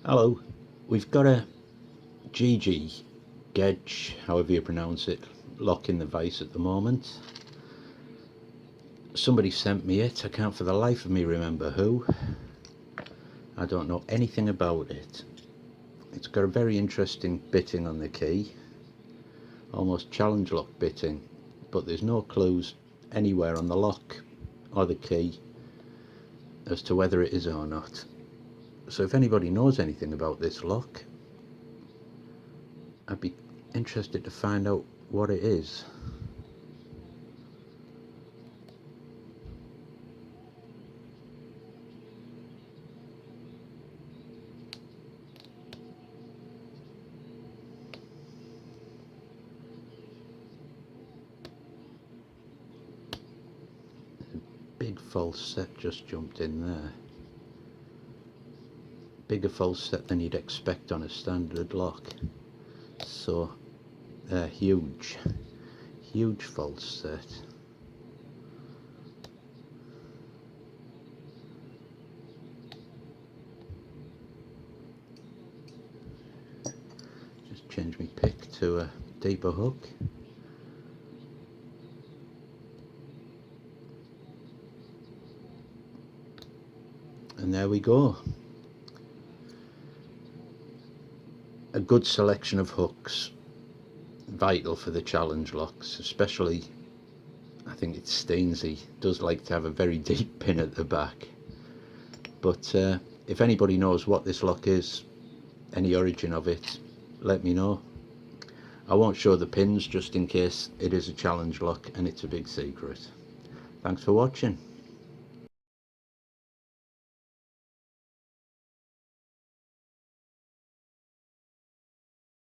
Hello, we've got a GeGe, however you pronounce it, lock in the vise at the moment. Somebody sent me it, I can't for the life of me remember who. I don't know anything about it. It's got a very interesting bitting on the key, almost challenge lock bitting, but there's no clues anywhere on the lock or the key as to whether it is or not. So if anybody knows anything about this lock, I'd be interested to find out what it is. Big false set just jumped in there. Bigger false set than you'd expect on a standard lock. So huge false set. Just change my pick to a deeper hook. And there we go. A good selection of hooks, vital for the challenge locks, especially I think it's Stainsy does like to have a very deep pin at the back. But if anybody knows what this lock is, any origin of it, let me know. I won't show the pins just in case it is a challenge lock and it's a big secret. Thanks for watching.